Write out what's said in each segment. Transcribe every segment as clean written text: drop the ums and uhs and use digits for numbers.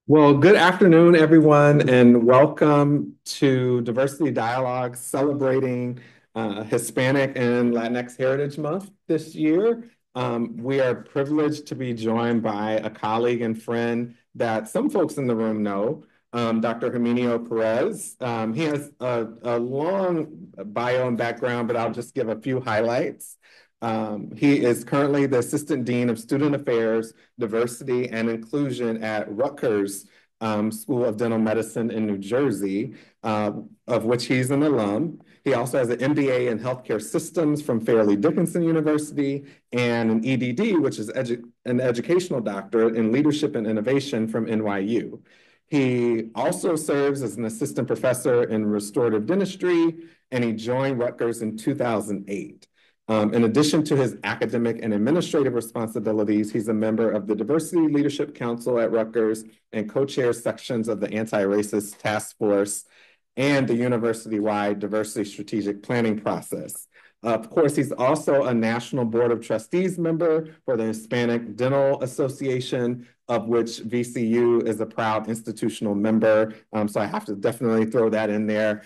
Well, good afternoon, everyone, and welcome to Diversity Dialogue celebrating Hispanic and Latinx Heritage Month this year. We are privileged to be joined by a colleague and friend that some folks in the room know, Dr. Herminio Perez. He has a long bio and background, but I'll just give a few highlights. He is currently the Assistant Dean of Student Affairs, Diversity, and Inclusion at Rutgers School of Dental Medicine in New Jersey, of which he's an alum. He also has an MBA in Healthcare Systems from Fairleigh Dickinson University and an EDD, which is an educational doctorate in Leadership and Innovation from NYU. He also serves as an assistant professor in restorative dentistry, and he joined Rutgers in 2008. In addition to his academic and administrative responsibilities, he's a member of the Diversity Leadership Council at Rutgers and co-chairs sections of the Antiracist Taskforce and the university-wide diversity strategic planning process. Of course, he's also a National Board of Trustees member for the Hispanic Dental Association, of which VCU is a proud institutional member. So I have to definitely throw that in there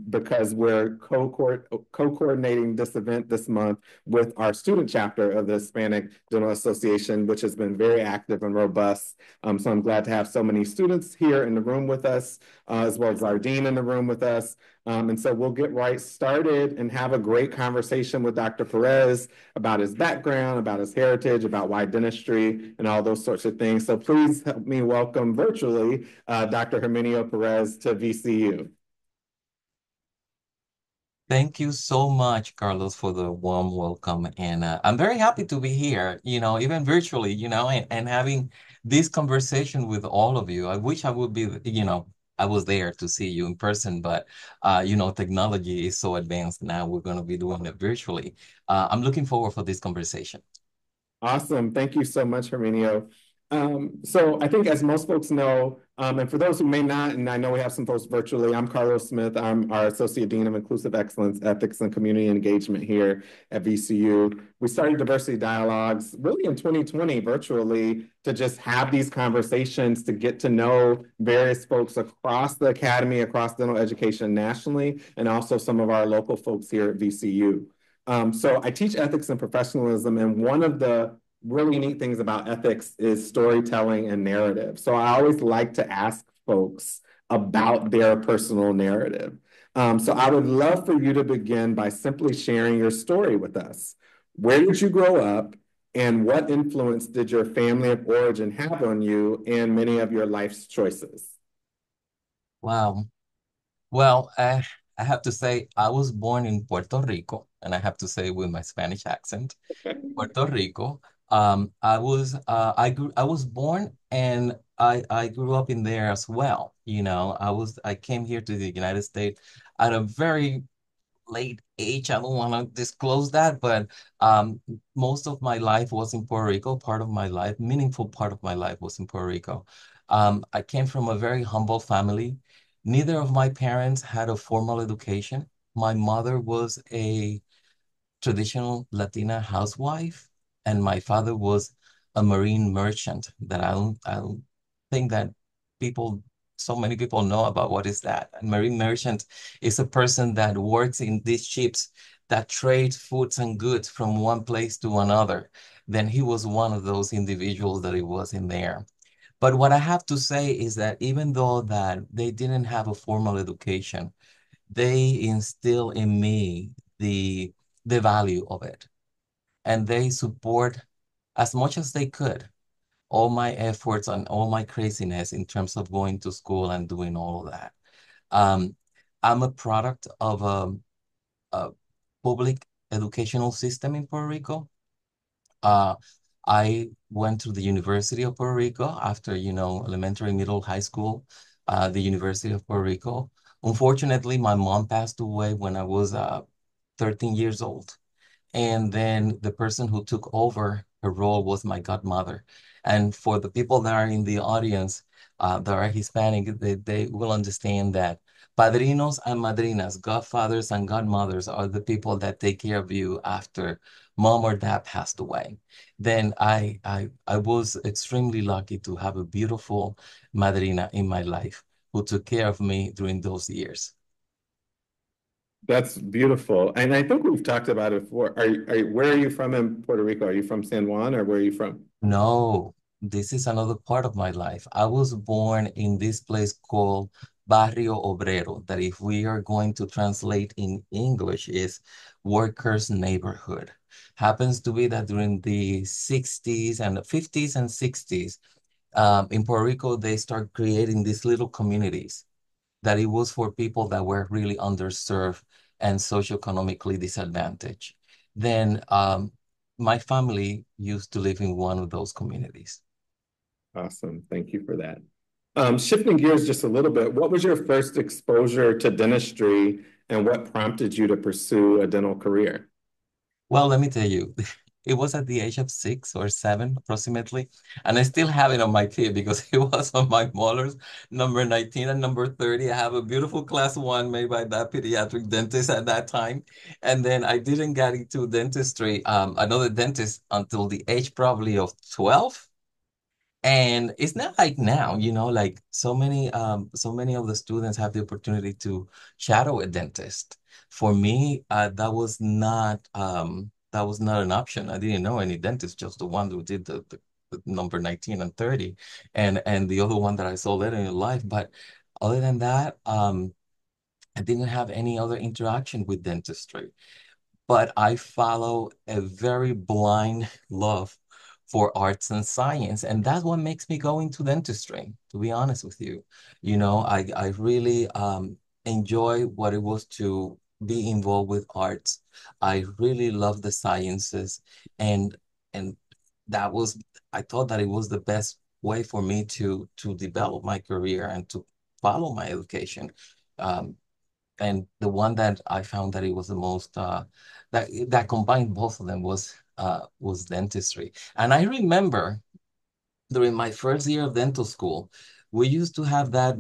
because we're co-coordinating this event this month with our student chapter of the Hispanic Dental Association, which has been very active and robust. So I'm glad to have so many students here in the room with us, as well as our dean in the room with us. And so we'll get right started and have a great conversation with Dr. Perez about his background, about his heritage, about why dentistry, and all those sorts of things. So please help me welcome virtually Dr. Herminio Perez to VCU. Thank you so much, Carlos, for the warm welcome. And I'm very happy to be here, even virtually, and having this conversation with all of you. I wish I would be, I was there to see you in person, but, technology is so advanced now. We're going to be doing it virtually. I'm looking forward for this conversation. Awesome. Thank you so much, Herminio. So I think as most folks know, and for those who may not, and I know we have some folks virtually, I'm Carlos Smith. I'm our Associate Dean of Inclusive Excellence, Ethics, and Community Engagement here at VCU. We started Diversity Dialogues really in 2020 virtually to just have these conversations to get to know various folks across the academy, across dental education nationally, and also some of our local folks here at VCU. So I teach ethics and professionalism, and one of the really neat things about ethics is storytelling and narrative. So I always like to ask folks about their personal narrative. So I would love for you to begin by simply sharing your story with us. Where did you grow up, and what influence did your family of origin have on you and many of your life's choices? Wow. Well, I have to say, I was born in Puerto Rico, and I have to say with my Spanish accent. Puerto Rico. I was born and I grew up in there as well. I came here to the United States at a very late age. I don't want to disclose that, but most of my life was in Puerto Rico. Part of my life, meaningful part of my life was in Puerto Rico. I came from a very humble family. Neither of my parents had a formal education. My mother was a traditional Latina housewife, and my father was a marine merchant. That I don't think that people, so many people know about what is that. A marine merchant is a person that works in these ships that trade foods and goods from one place to another. Then he was one of those individuals that he was in there. But what I have to say is that even though that they didn't have a formal education, they instill in me the value of it. And they support as much as they could all my efforts and all my craziness in terms of going to school and doing all of that. Um, I'm a product of a public educational system in Puerto Rico. Uh, I went to the University of Puerto Rico after, elementary, middle, high school, the University of Puerto Rico. Unfortunately, my mom passed away when I was 13 years old. And then the person who took over her role was my godmother. And for the people that are in the audience that are Hispanic, they will understand that Padrinos and madrinas, godfathers and godmothers are the people that take care of you after mom or dad passed away. Then I was extremely lucky to have a beautiful madrina in my life who took care of me during those years. That's beautiful. And I think we've talked about it before. Where are you from in Puerto Rico? Are you from San Juan or where are you from? No, this is another part of my life. I was born in this place called Barrio Obrero, that if we are going to translate in English is workers' neighborhood. Happens to be that during the 60s and the 50s and 60s, in Puerto Rico, they start creating these little communities that it was for people that were really underserved and socioeconomically disadvantaged. Then my family used to live in one of those communities. Awesome. Thank you for that. Shifting gears just a little bit, what was your first exposure to dentistry and what prompted you to pursue a dental career? Well, let me tell you, it was at the age of 6 or 7 approximately, and I still have it on my teeth because it was on my molars, number 19 and number 30. I have a beautiful class one made by that pediatric dentist at that time. And then I didn't get into dentistry, another dentist until the age probably of 12. And it's not like now, like so many of the students have the opportunity to shadow a dentist. For me, that was not an option. I didn't know any dentist, just the one who did the number 19 and 30, and the other one that I saw later in life. But other than that, I didn't have any other interaction with dentistry, but I follow a very blind love for arts and science. And that's what makes me go into dentistry, to be honest with you. I really enjoy what it was to be involved with arts. I really love the sciences and and that was I thought that it was the best way for me to develop my career and to follow my education. Um, and the one that I found that it was the most that combined both of them was dentistry. And I remember during my first year of dental school, we used to have that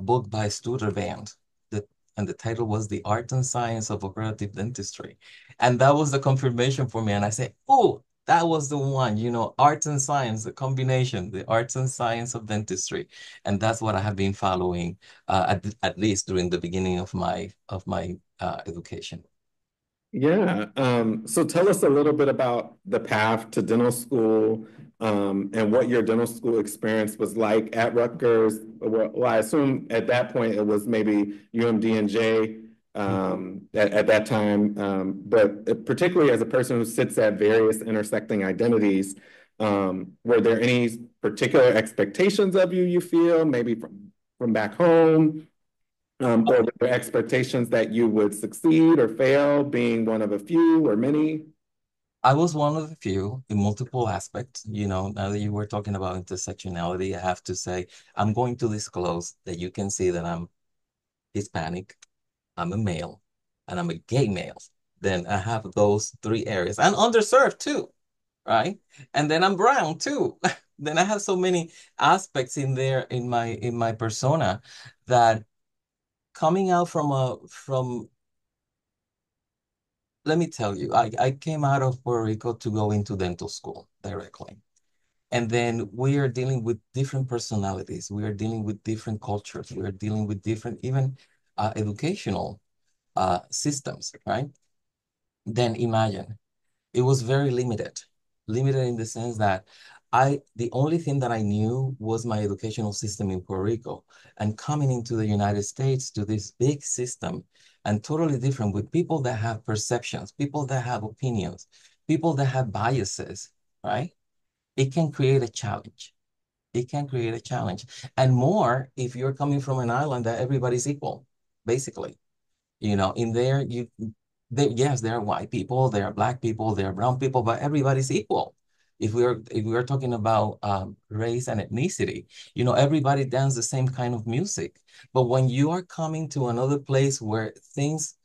book by Studderband, that and the title was The Art and Science of Operative Dentistry. And that was the confirmation for me. And I said, oh, that was the one, arts and science, the combination, the arts and science of dentistry. And that's what I have been following at least during the beginning of my education. Yeah. So tell us a little bit about the path to dental school, and what your dental school experience was like at Rutgers. Well, I assume at that point it was maybe UMD&J at that time. But particularly as a person who sits at various intersecting identities, were there any particular expectations of you, you feel, maybe from back home? Or were there expectations that you would succeed or fail, being one of a few or many? I was one of the few in multiple aspects. Now that you were talking about intersectionality, I have to say I'm going to disclose that you can see that I'm Hispanic, I'm a male, and I'm a gay male. Then I have those three areas and underserved too, right? And then I'm brown too. Then I have so many aspects in there in my persona that coming out from let me tell you, I came out of Puerto Rico to go into dental school directly. And then we are dealing with different personalities. We are dealing with different cultures. We are dealing with different, even educational systems, right? Then imagine it was very limited, limited in the sense that the only thing that I knew was my educational system in Puerto Rico, and coming into the United States to this big system and totally different with people that have perceptions, people that have opinions, people that have biases, right? It can create a challenge. It can create a challenge. And more if you're coming from an island that everybody's equal, basically. In there, yes, there are white people, there are black people, there are brown people, but everybody's equal. If we are talking about race and ethnicity, everybody dances the same kind of music. But when you are coming to another place where things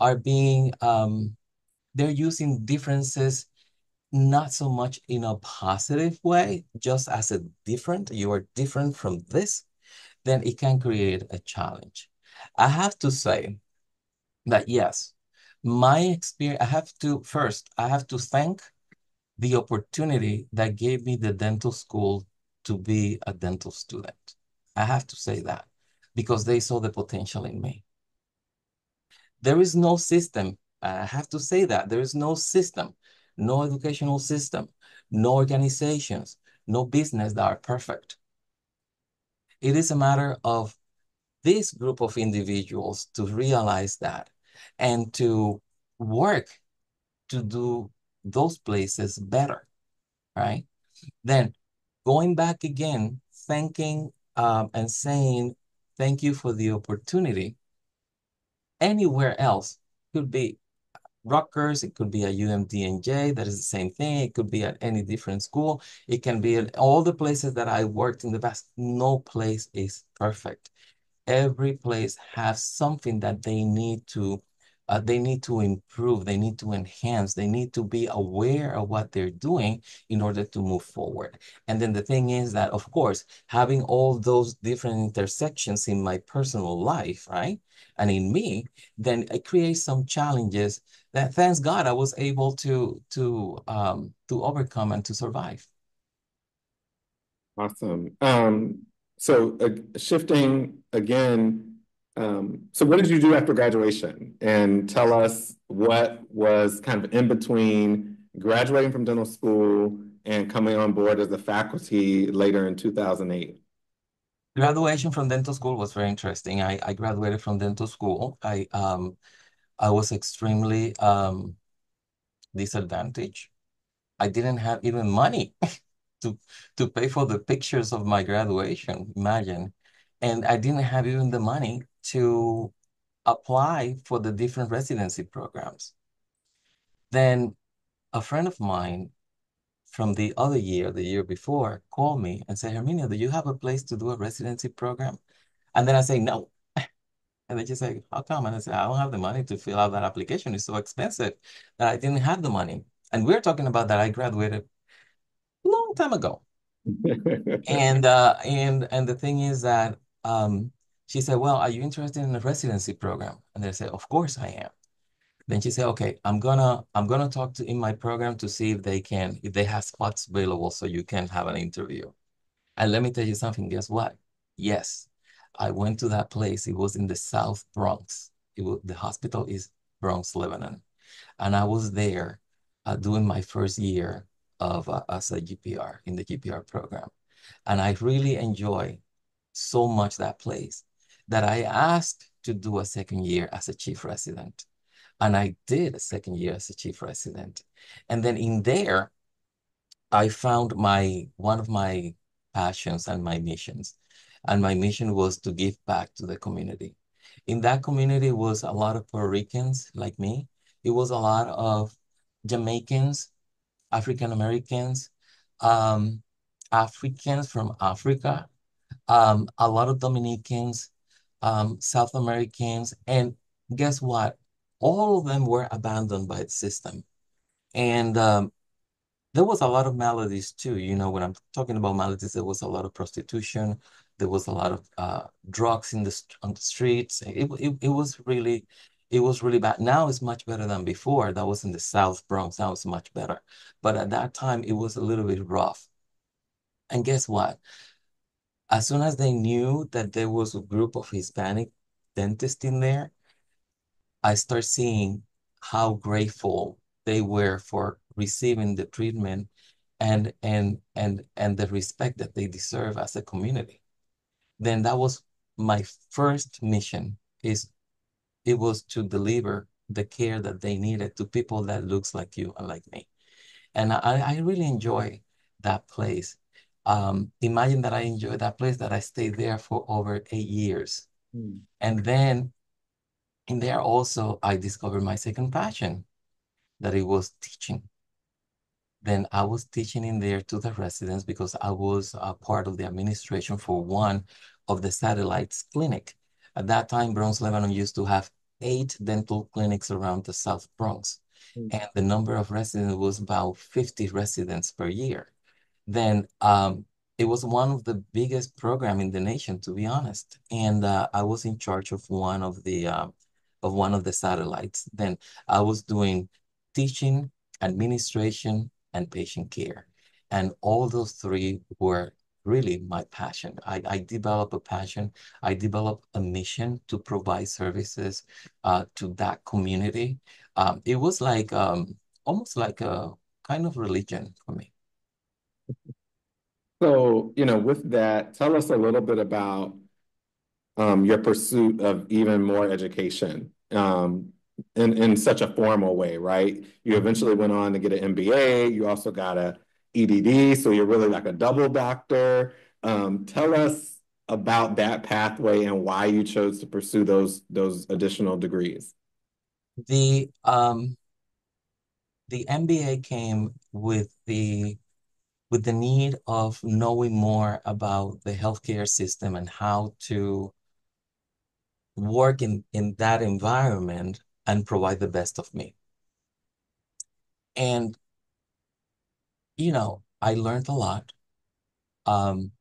are they're using differences not so much in a positive way, just as you are different from this, then it can create a challenge. I have to say that yes, my experience, I have to thank the opportunity that gave me the dental school to be a dental student. I have to say that because they saw the potential in me. There is no system. I have to say that there is no system, no educational system, no organizations, no business that are perfect. It is a matter of this group of individuals to realize that and to work to do those places better, right? Then going back again, thanking and saying thank you for the opportunity. Anywhere else could be Rutgers, it could be at UMDNJ, that is the same thing. It could be at any different school. It can be at all the places that I worked in the past. No place is perfect. Every place has something that they need to improve, they need to enhance, they need to be aware of what they're doing in order to move forward. And then the thing is that, of course, having all those different intersections in my personal life, right? And in me, then it creates some challenges that, thanks God, I was able to overcome and to survive. Awesome. So shifting again, so what did you do after graduation? And tell us what was kind of in between graduating from dental school and coming on board as a faculty later in 2008. Graduation from dental school was very interesting. I graduated from dental school. I was extremely disadvantaged. I didn't have even money to to pay for the pictures of my graduation, imagine. And I didn't have even the money to apply for the different residency programs. Then a friend of mine from the other year, the year before, called me and said, Herminio, do you have a place to do a residency program? And then I say, no. And they just say, how come? And I say, I don't have the money to fill out that application. It's so expensive that I didn't have the money. And we're talking about that I graduated a long time ago. And the thing is that she said, well, are you interested in a residency program? And they said, of course I am. Then she said, okay, I'm gonna talk to in my program to see if they have spots available so you can have an interview. And let me tell you something, guess what? Yes, I went to that place. It was in the South Bronx. The hospital is Bronx, Lebanon. And I was there doing my first year of as a GPR in the GPR program. And I really enjoy so much that place that I asked to do a second year as a chief resident. And I did a second year as a chief resident. And then in there, I found one of my passions and my missions. And my mission was to give back to the community. In that community was a lot of Puerto Ricans like me. It was a lot of Jamaicans, African Americans, um, Africans from Africa, a lot of Dominicans, South Americans, and guess what? All of them were abandoned by the system. And there was a lot of maladies too. You know, when I'm talking about maladies, there was a lot of prostitution. There was a lot of drugs on the streets. It was really bad. Now it's much better than before. That was in the South Bronx. Now it's much better. But at that time, it was a little bit rough. And guess what? As soon as they knew that there was a group of Hispanic dentists in there, I start seeing how grateful they were for receiving the treatment and the respect that they deserve as a community. Then that was my first mission is it was to deliver the care that they needed to people that looks like you and like me. And I really enjoy that place. Imagine that I enjoyed that place that I stayed there for over 8 years. Hmm. And then in there also, I discovered my second passion, that it was teaching. Then I was teaching in there to the residents because I was a part of the administration for one of the satellites clinic. At that time, Bronx, Lebanon used to have 8 dental clinics around the South Bronx. And the number of residents was about 50 residents per year. Then it was one of the biggest program in the nation, to be honest. And I was in charge of one of the satellites. Then I was doing teaching, administration, and patient care. And all those three were really my passion. I developed a passion. I developed a mission to provide services to that community. It was like almost like a kind of religion for me. So, with that, tell us a little bit about your pursuit of even more education in such a formal way, right? You eventually went on to get an MBA. You also got a EDD, so you're really like a double doctor. Tell us about that pathway and why you chose to pursue those additional degrees. The um the MBA came with the need of knowing more about the healthcare system and how to work in that environment and provide the best of me. And I learned a lot. Um,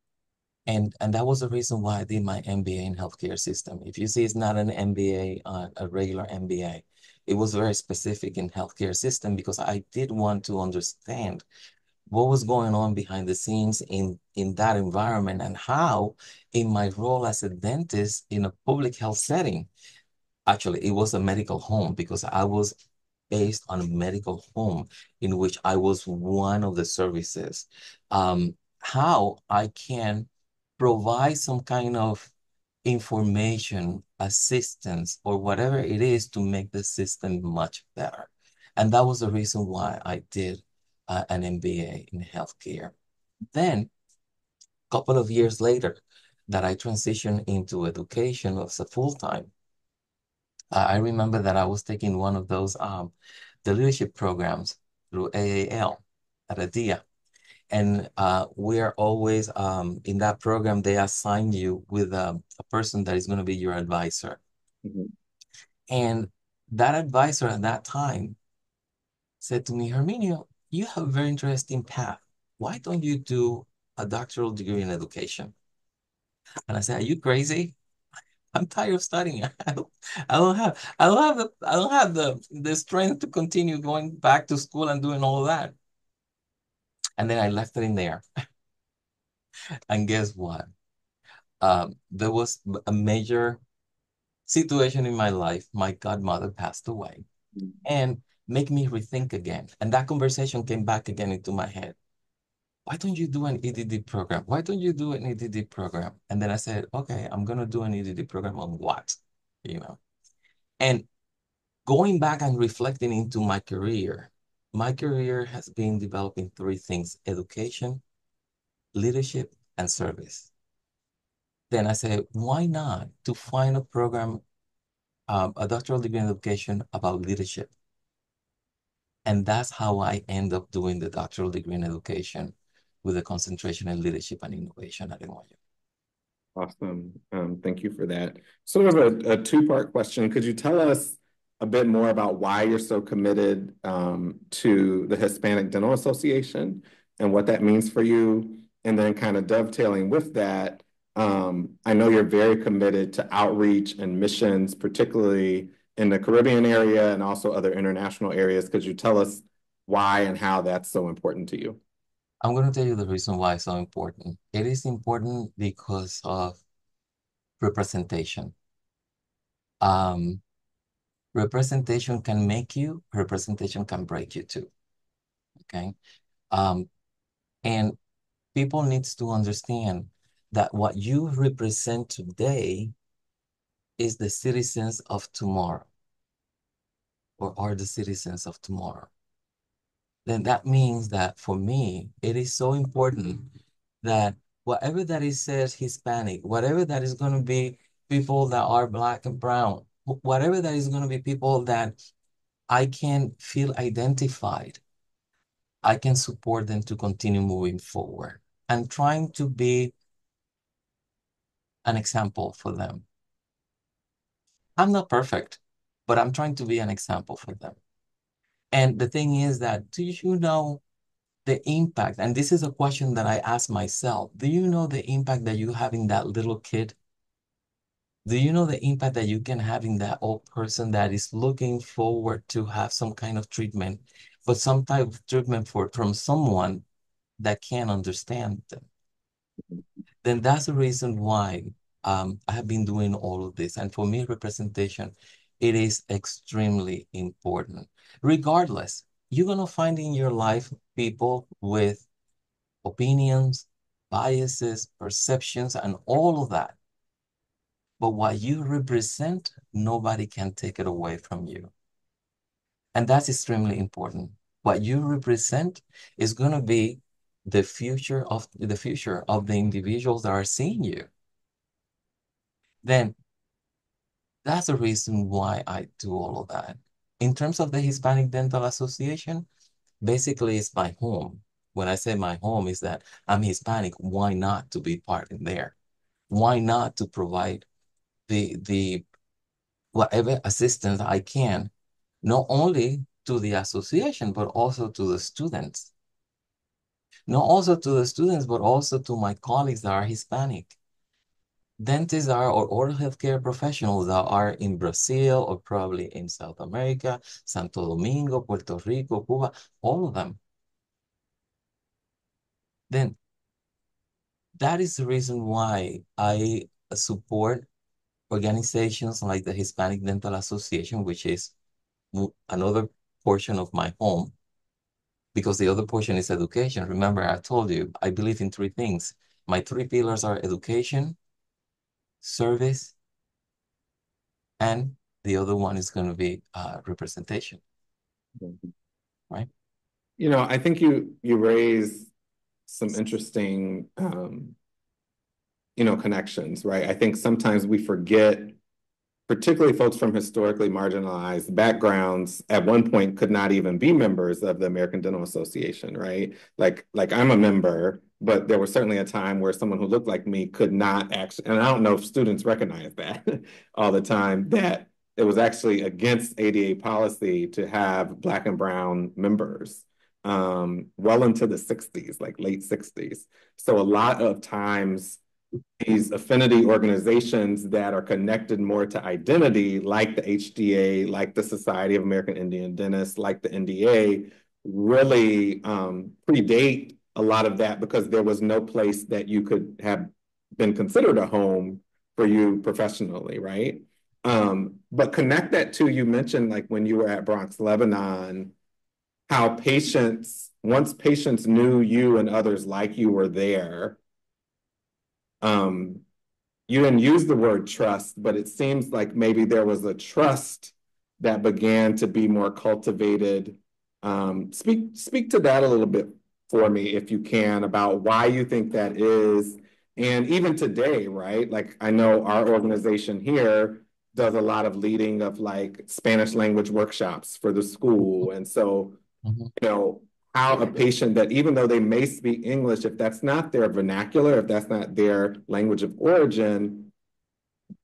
and that was the reason why I did my MBA in healthcare system. If you see, it's not an MBA, a regular MBA. It was very specific in healthcare system because I did want to understand what was going on behind the scenes in that environment and how in my role as a dentist in a public health setting. Actually, it was a medical home because I was based on a medical home in which I was one of the services. How I can provide some kind of information, assistance, or whatever it is to make the system much better. And that was the reason why I did an MBA in healthcare. Then, a couple of years later, that I transitioned into education as a full-time. I remember that I was taking one of those the leadership programs through AAL at ADIA. And we're always in that program, they assign you with a person that is going to be your advisor. Mhm. And that advisor at that time said to me, Herminio, you have a very interesting path. Why don't you do a doctoral degree in education? And I said, are you crazy? I'm tired of studying. I don't have the strength to continue going back to school and doing all of that. And then I left it in there. And guess what? There was a major situation in my life. My godmother passed away and make me rethink again. And that conversation came back again into my head. Why don't you do an EDD program? Why don't you do an EDD program? And then I said, okay, I'm gonna do an EDD program on what? You know. And going back and reflecting into my career has been developing three things: education, leadership, and service. Then I said, why not to find a program, a doctoral degree in education about leadership? And that's how I end up doing the doctoral degree in education with a concentration in leadership and innovation at NYU. Awesome. Thank you for that. Sort of a two-part question. Could you tell us a bit more about why you're so committed to the Hispanic Dental Association and what that means for you? And then kind of dovetailing with that, I know you're very committed to outreach and missions, particularly in the Caribbean area and also other international areas. Could you tell us why and how that's so important to you? I'm going to tell you the reason why it's so important. It is important because of representation. Um, Representation can make you, representation can break you too. Okay. Um, and people needs to understand that what you represent today is the citizens of tomorrow or are the citizens of tomorrow. Then that means that for me, it is so important that whatever that it says Hispanic, whatever that is going to be people that are black and brown, whatever that is going to be people that I can feel identified, I can support them to continue moving forward and trying to be an example for them. I'm not perfect, but I'm trying to be an example for them. And the thing is that, do you know the impact, and this is a question that I ask myself, do you know the impact that you have in that little kid? Do you know the impact that you can have in that old person that is looking forward to have some kind of treatment, but some type of treatment from someone that can't understand them? Then that's the reason why I have been doing all of this. And for me, representation, it is extremely important. Regardless, you're going to find in your life people with opinions, biases, perceptions, and all of that. But what you represent, nobody can take it away from you. And that's extremely important. What you represent is going to be the future of the individuals that are seeing you. Then that's the reason why I do all of that. In terms of the Hispanic Dental Association, basically it's my home. When I say my home is that I'm Hispanic, why not to be part in there? Why not to provide the whatever assistance I can, not only to the association, but also to the students. Not also to the students, but also to my colleagues that are Hispanic. Dentists are or oral healthcare professionals that are in Brazil or probably in South America, Santo Domingo, Puerto Rico, Cuba, all of them. Then that is the reason why I support organizations like the Hispanic Dental Association, which is another portion of my home, because the other portion is education. Remember, I told you, I believe in three things. My three pillars are education, service, and the other one is going to be representation, right? I think you raise some interesting connections, right? I think sometimes we forget, particularly folks from historically marginalized backgrounds, at one point could not even be members of the American Dental Association, right? Like I'm a member, but there was certainly a time where someone who looked like me could not actually, and I don't know if students recognize that all the time, that it was actually against ADA policy to have Black and Brown members well into the 60s, like late 60s. So a lot of times these affinity organizations that are connected more to identity, like the HDA, like the Society of American Indian Dentists, like the NDA, really predate a lot of that because there was no place that you could have been considered a home for you professionally, right? But connect that to, you mentioned like when you were at Bronx, Lebanon, how once patients knew you and others like you were there, um, you didn't use the word trust, but it seems like maybe there was a trust that began to be more cultivated. Speak to that a little bit for me, if you can, about why you think that is. And even today, right? Like I know our organization here does a lot of leading of like Spanish language workshops for the school. And so Mhm. how a patient that even though they may speak English, if that's not their vernacular, if that's not their language of origin,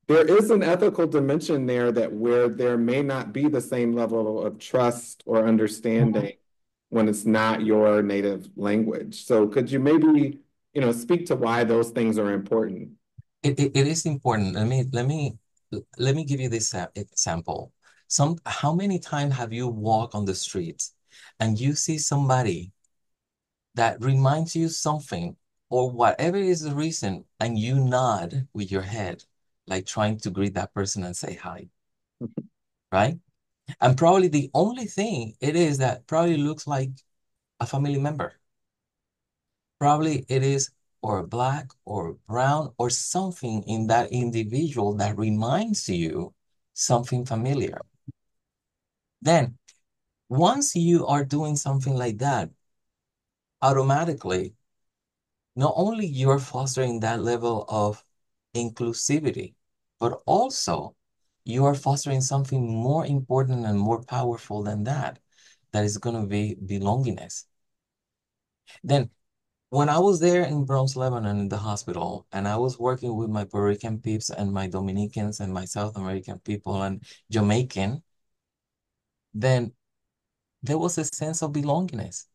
there is an ethical dimension there that where there may not be the same level of trust or understanding when it's not your native language. So could you maybe, speak to why those things are important? It is important. Let me give you this example. How many times have you walked on the streets and you see somebody that reminds you something or whatever is the reason, and you nod with your head, like trying to greet that person and say hi, right? And probably the only thing it is that probably looks like a family member. Probably it is or black or brown or something in that individual that reminds you something familiar. Then, once you are doing something like that, automatically, not only you're fostering that level of inclusivity, but also you are fostering something more important and more powerful than that, that is going to be belongingness. Then when I was there in Bronx, Lebanon, in the hospital, and I was working with my Puerto Rican peeps and my Dominicans and my South American people and Jamaican, then there was a sense of belongingness.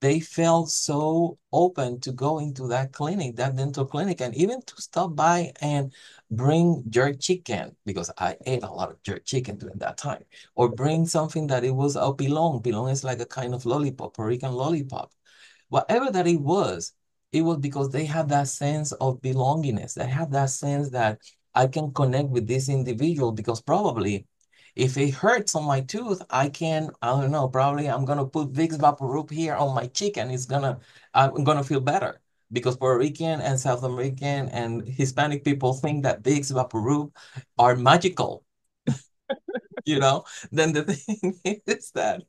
they felt so open to go into that clinic, that dental clinic, and even to stop by and bring jerk chicken, because I ate a lot of jerk chicken during that time, or bring something that it was a pilon. Pilon is like a kind of lollipop, Puerto Rican lollipop. Whatever that it was because they have that sense of belongingness. They have that sense that I can connect with this individual because probably if it hurts on my tooth, I don't know, probably I'm gonna put Vicks Vaporub here on my cheek and I'm gonna feel better. Because Puerto Rican and South American and Hispanic people think that Vicks Vaporub are magical, you know? Then the thing is that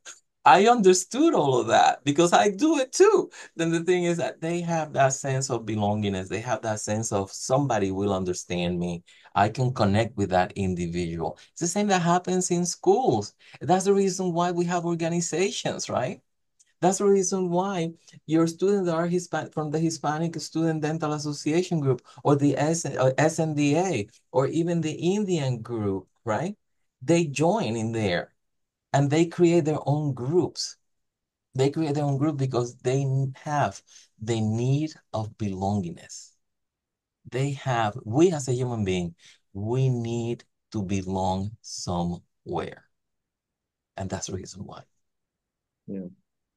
I understood all of that because I do it too. Then the thing is that they have that sense of belongingness. They have that sense of somebody will understand me. I can connect with that individual. It's the same that happens in schools. That's the reason why we have organizations, right? That's the reason why your students are Hispanic from the Hispanic Student Dental Association group or the SNDA or even the Indian group, right? They join in there and they create their own groups. They create their own group because they have the need of belongingness. We as a human being, we need to belong somewhere. And that's the reason why. Yeah.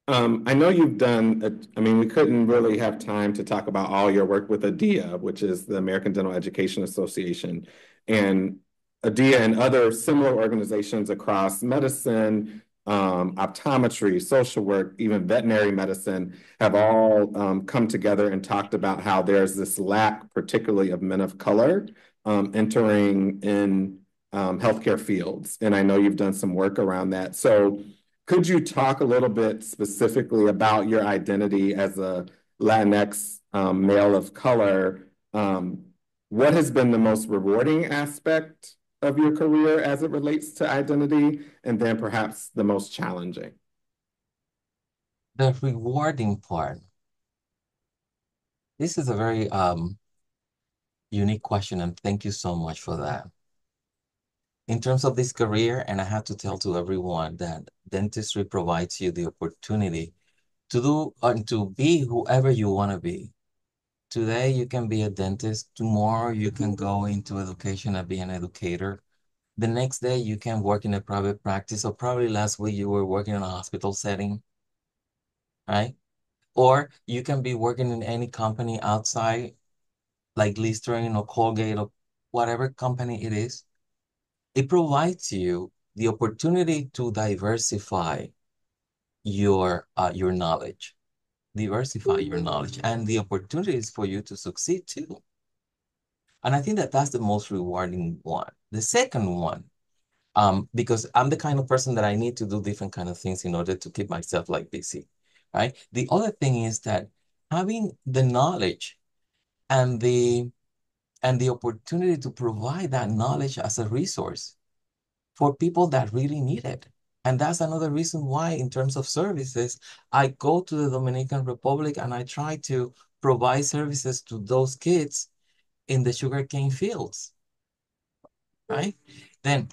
I know you've done, I mean, we couldn't really have time to talk about all your work with ADIA, which is the American Dental Education Association, and ADIA and other similar organizations across medicine, optometry, social work, even veterinary medicine have all come together and talked about how there's this lack, particularly of men of color, entering in healthcare fields. And I know you've done some work around that. So could you talk a little bit specifically about your identity as a Latinx male of color? What has been the most rewarding aspect of your career as it relates to identity, and then perhaps the most challenging? The rewarding part. This is a very unique question, and thank you so much for that. In terms of this career, and I have to tell to everyone that dentistry provides you the opportunity to do and to be whoever you want to be. Today, you can be a dentist. Tomorrow, you can go into education and be an educator. The next day, you can work in a private practice, or probably last week you were working in a hospital setting, right? Or you can be working in any company outside, like Listerine or Colgate or whatever company it is. It provides you the opportunity to your knowledge, diversify your knowledge, and the opportunities for you to succeed too. And I think that that's the most rewarding one. The second one, because I'm the kind of person that I need to do different kind of things in order to keep myself like busy, right? The other thing is that having the knowledge and the opportunity to provide that knowledge as a resource for people that really need it. And that's another reason why, in terms of services, I go to the Dominican Republic and I try to provide services to those kids in the sugarcane fields, right? Then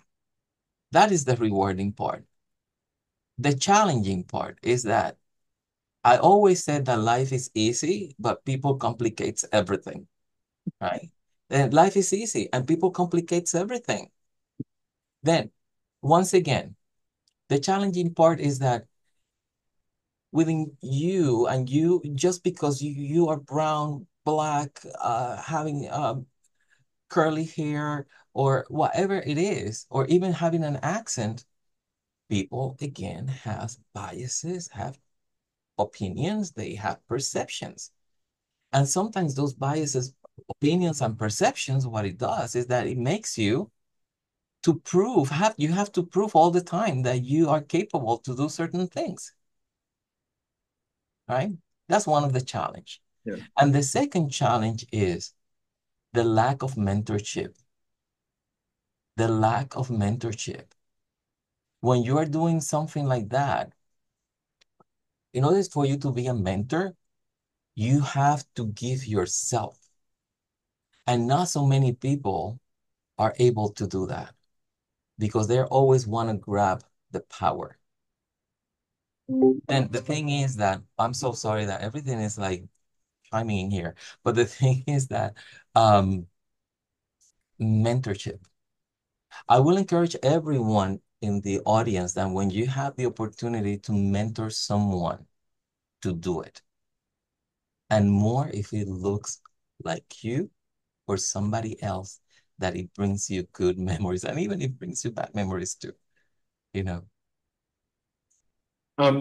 that is the rewarding part. The challenging part is that I always said that life is easy, but people complicates everything, right? And life is easy and people complicates everything. Then, once again, the challenging part is that within you and you, just because you are brown, black, having curly hair or whatever it is, or even having an accent, people again have biases, have opinions, they have perceptions. And sometimes those biases, opinions, and perceptions, what it does is that it makes you you have to prove all the time that you are capable to do certain things, right? That's one of the challenge. Yeah. And the second challenge is the lack of mentorship. The lack of mentorship. When you are doing something like that, in order for you to be a mentor, you have to give yourself. And not so many people are able to do that because they always want to grab the power. And the thing is that I'm so sorry that everything is like chiming in here. But the thing is that um, mentorship. I will encourage everyone in the audience that when you have the opportunity to mentor someone, to do it. And more if it looks like you or somebody else, that it brings you good memories. And even it brings you bad memories too, you know.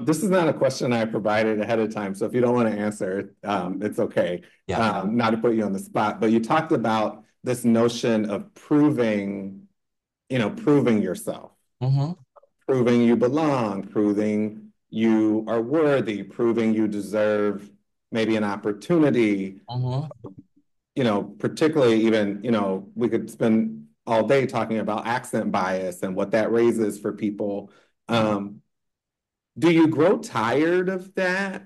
This is not a question I provided ahead of time, so if you don't want to answer, it's okay. Yeah. Not to put you on the spot, but you talked about this notion of proving, proving yourself, Mm-hmm. proving you belong, proving you are worthy, proving you deserve maybe an opportunity, Mm-hmm. particularly even, we could spend all day talking about accent bias and what that raises for people. Do you grow tired of that?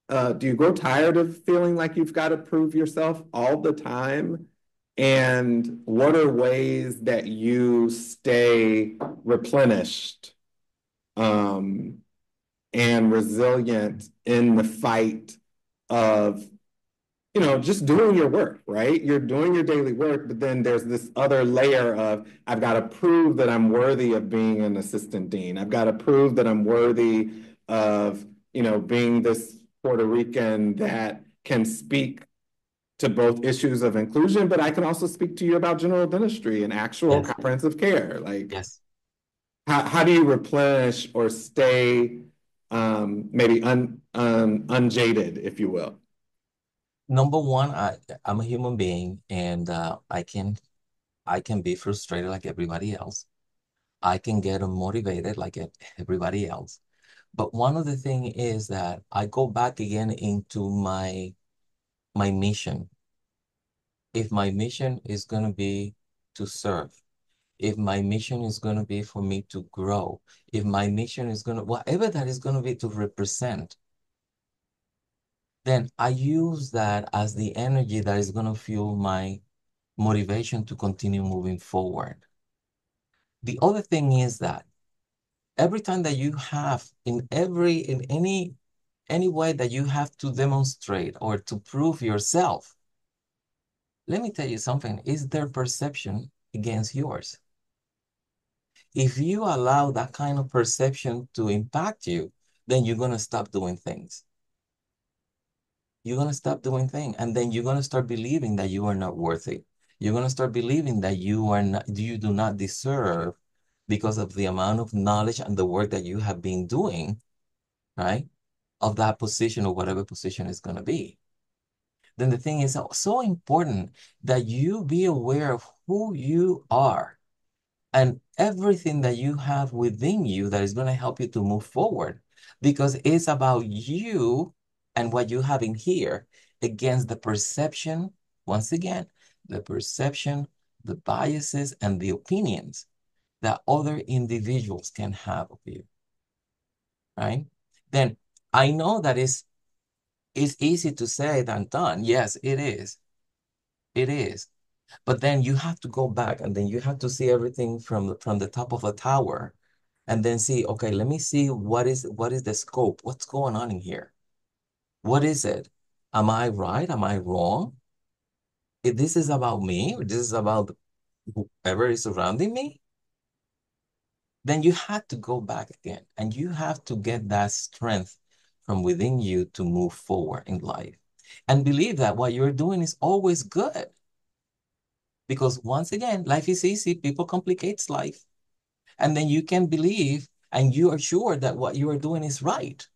Do you grow tired of feeling like you've got to prove yourself all the time? And what are ways that you stay replenished um, and resilient in the fight of just doing your work, right? You're doing your daily work, but then there's this other layer of I've got to prove that I'm worthy of being an assistant dean. I've got to prove that I'm worthy of, being this Puerto Rican that can speak to both issues of inclusion, but I can also speak to you about general dentistry and actual Yes. comprehensive care. Like, Yes. how do you replenish or stay maybe unjaded, if you will? Number one, I'm a human being and I can be frustrated like everybody else. I can get motivated like everybody else. But one of the thing is that I go back again into my mission. If my mission is going to be to serve, if my mission is going to be for me to grow, if my mission is going to, whatever that is going to be to represent, then I use that as the energy that is going to fuel my motivation to continue moving forward. The other thing is that every time that you have in any way that you have to demonstrate or to prove yourself, let me tell you something, is their perception against yours. If you allow that kind of perception to impact you, then you're going to stop doing things. You're going to stop doing things, and then you're going to start believing that you are not worthy. You're going to start believing that you do not deserve because of the amount of knowledge and the work that you have been doing, right? Of that position or whatever position is going to be. Then the thing is so important that you be aware of who you are and everything that you have within you that is going to help you to move forward because it's about you and what you have in here against the perception, once again, the perception, the biases, and the opinions that other individuals can have of you, right? Then I know that it's easy to say than done. Yes, it is. It is. But then you have to go back and then you have to see everything from the top of a tower and then see, okay, let me see what is the scope? What's going on in here? What is it? Am I right? Am I wrong? If this is about me or this is about whoever is surrounding me, then you have to go back again and you have to get that strength from within you to move forward in life and believe that what you're doing is always good. Because once again, life is easy, people complicates life. And then you can believe and you are sure that what you are doing is right.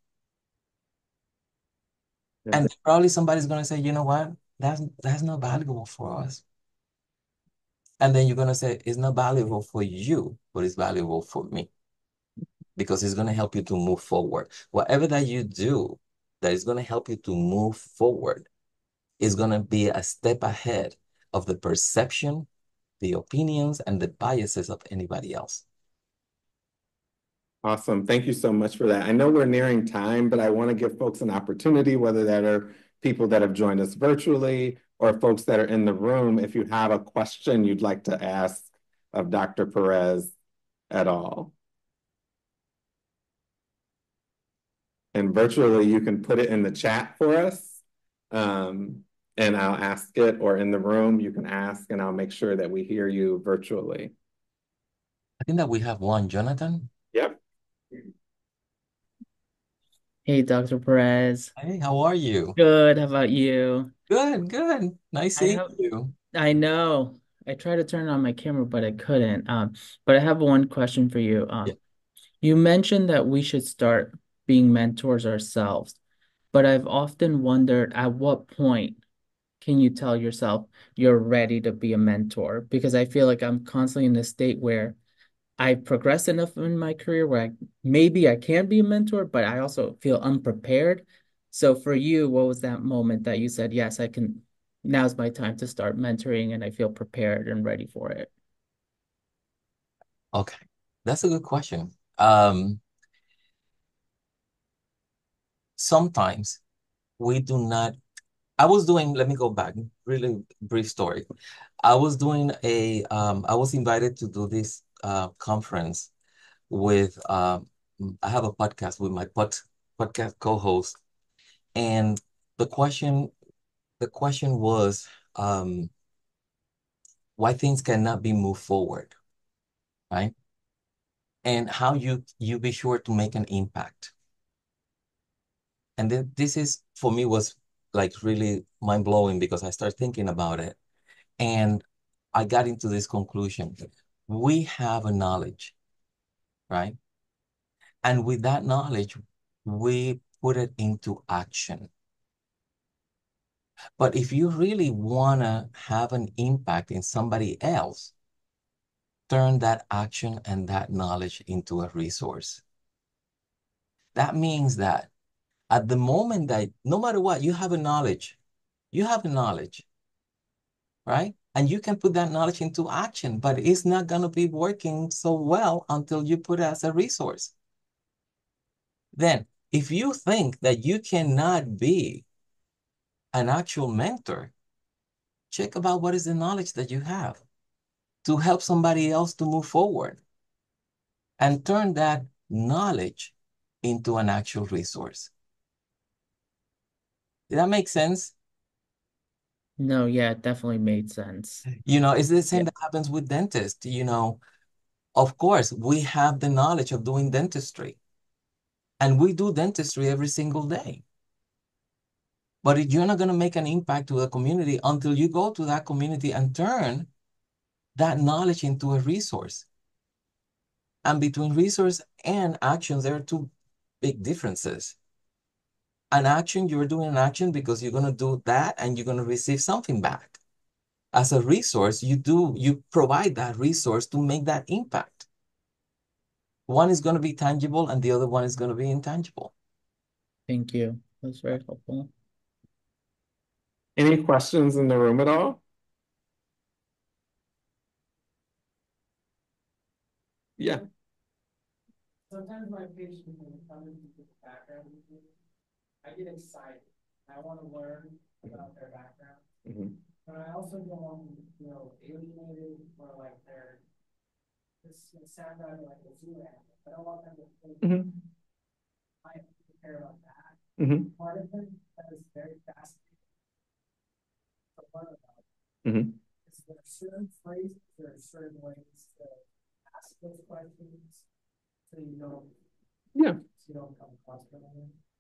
Yeah. And probably somebody's gonna say, you know what? That's not valuable for us. And then you're gonna say, it's not valuable for you, but it's valuable for me. Because it's gonna help you to move forward. Whatever that you do that is gonna help you to move forward is gonna be a step ahead of the perception, the opinions, and the biases of anybody else. Awesome. Thank you so much for that. I know we're nearing time, but I want to give folks an opportunity, whether that are people that have joined us virtually or folks that are in the room, if you have a question you'd like to ask of Dr. Perez at all. and virtually you can put it in the chat for us. And I'll ask it, or in the room, you can ask, and I'll make sure that we hear you virtually. I think that we have one, Jonathan. Yep. Hey, Dr. Perez. Hey, how are you? Good. How about you? Good, good. Nice I seeing have, you. I know. I tried to turn on my camera, but I couldn't. But I have one question for you. Yeah. You mentioned that we should start being mentors ourselves, but I've often wondered at what point can you tell yourself you're ready to be a mentor? Because I feel like I'm constantly in a state where I progress enough in my career where maybe I can be a mentor, but I also feel unprepared. So for you, what was that moment that you said, yes, I can, now's my time to start mentoring and I feel prepared and ready for it? Okay. That's a good question. Sometimes we do not. Let me go back, really brief story. I was invited to do this conference with, I have a podcast with my podcast co-host, and the question, the question was, um, why things cannot be moved forward, right? And how you be sure to make an impact. And then this is for me was like really mind blowing because I started thinking about it and I got into this conclusion. We have a knowledge, right? And with that knowledge, we put it into action. But if you really want to have an impact in somebody else, turn that action and that knowledge into a resource. That means that at the moment that no matter what, you have a knowledge, right? And you can put that knowledge into action, but it's not going to be working so well until you put it as a resource. Then, if you think that you cannot be an actual mentor, check about what is the knowledge that you have to help somebody else to move forward and turn that knowledge into an actual resource. Did that make sense? No, yeah, it definitely made sense. You know, it's the Yeah. same that happens with dentists. You know, of course, we have the knowledge of doing dentistry, and we do dentistry every single day. But you're not going to make an impact to the community until you go to that community and turn that knowledge into a resource. And between resource and actions, there are two big differences. An action, you're doing an action because you're going to do that and you're going to receive something back. As a resource, you provide that resource to make that impact. One is going to be tangible and the other one is going to be intangible. Thank you. That's very helpful. Any questions in the room at all? Yeah. Sometimes my patients, when they come into the background, I get excited. I want to learn about their background. But I also don't want them to feel alienated or like they're this sound out like a zoo animal. I don't want them to think I care about that. Part of it that is very fascinating to learn about. Is there certain phrases, there are certain ways to ask those questions so you don't come across them.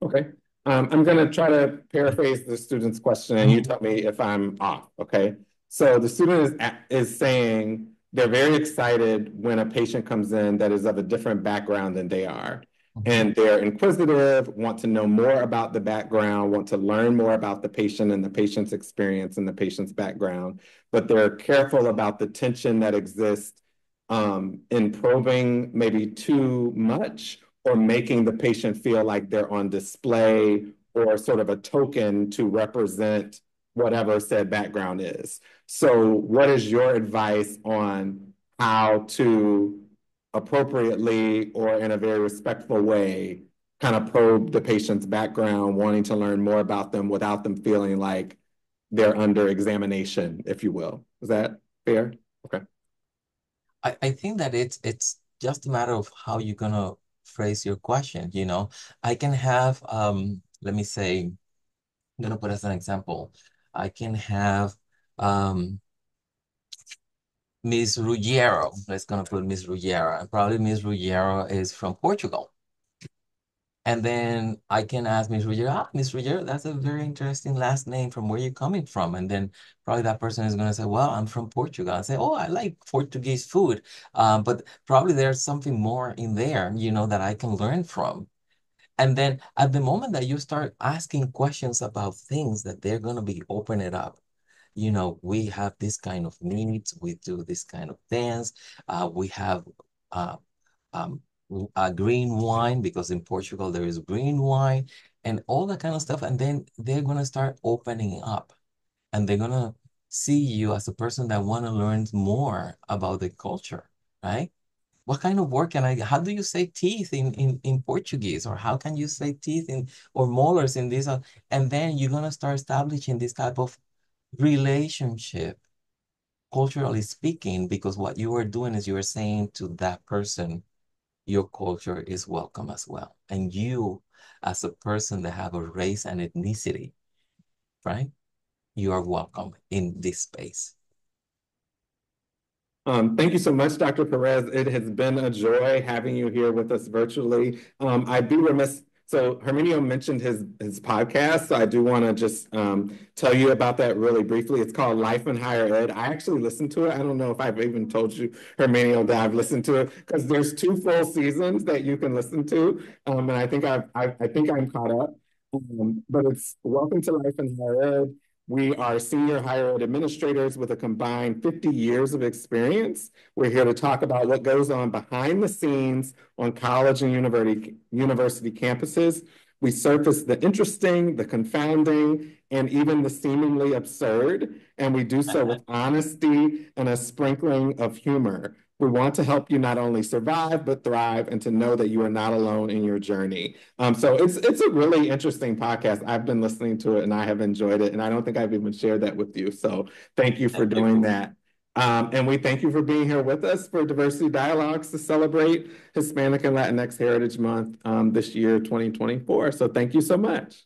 Okay. I'm going to try to paraphrase the student's question and you tell me if I'm off, okay? So the student is saying they're very excited when a patient comes in that is of a different background than they are. And they're inquisitive, want to know more about the background, want to learn more about the patient and the patient's experience and the patient's background, but they're careful about the tension that exists in probing maybe too much or making the patient feel like they're on display or sort of a token to represent whatever said background is. So what is your advice on how to appropriately or in a very respectful way kind of probe the patient's background, wanting to learn more about them without them feeling like they're under examination, if you will? Is that fair? Okay. I think that it's just a matter of how you're gonna phrase your question, you know. I can have, let me say, I'm gonna put as an example. I can have Miss Ruggiero. Let's gonna put Miss Ruggiero. And probably Miss Ruggiero is from Portugal. And then I can ask Miss Ruggiero, Miss Ruggiero, that's a very interesting last name. From where you coming from? And then probably that person is gonna say, well, I'm from Portugal. I say, oh, I like Portuguese food. But probably there's something more in there, you know, that I can learn from. And then at the moment that you start asking questions about things that they're going to be open it up, you know, we have this kind of needs, we do this kind of dance, we have uh, um, a green wine because in Portugal there is green wine and all that kind of stuff. And then they're going to start opening up and they're going to see you as a person that want to learn more about the culture, right? What kind of work can I, how do you say teeth in Portuguese? Or how can you say teeth in, or molars in this? And then you're going to start establishing this type of relationship, culturally speaking, because what you are doing is you are saying to that person, your culture is welcome as well. And you, as a person that have a race and ethnicity, right? You are welcome in this space. Thank you so much, Dr. Perez. It has been a joy having you here with us virtually. I'd be remiss. So Herminio mentioned his podcast. So I do want to just tell you about that really briefly. It's called Life in Higher Ed. I actually listened to it. I don't know if I've even told you, Herminio, that I've listened to it because there's 2 full seasons that you can listen to, and I think I think I'm caught up. But it's Welcome to Life in Higher Ed. We are senior higher ed administrators with a combined 50 years of experience. We're here to talk about what goes on behind the scenes on college and university campuses. We surface the interesting, the confounding, and even the seemingly absurd, and we do so with honesty and a sprinkling of humor. We want to help you not only survive, but thrive, and to know that you are not alone in your journey. So it's a really interesting podcast. I've been listening to it and I have enjoyed it. And I don't think I've even shared that with you. So thank you for doing that. And we thank you for being here with us for Diversity Dialogues to celebrate Hispanic and Latinx Heritage Month this year, 2024. So thank you so much.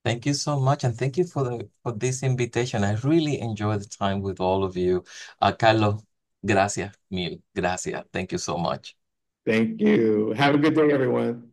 Thank you so much, and thank you for this invitation. I really enjoyed the time with all of you. Carlos, gracias mil, gracias. Thank you so much. Thank you. Have a good day, everyone.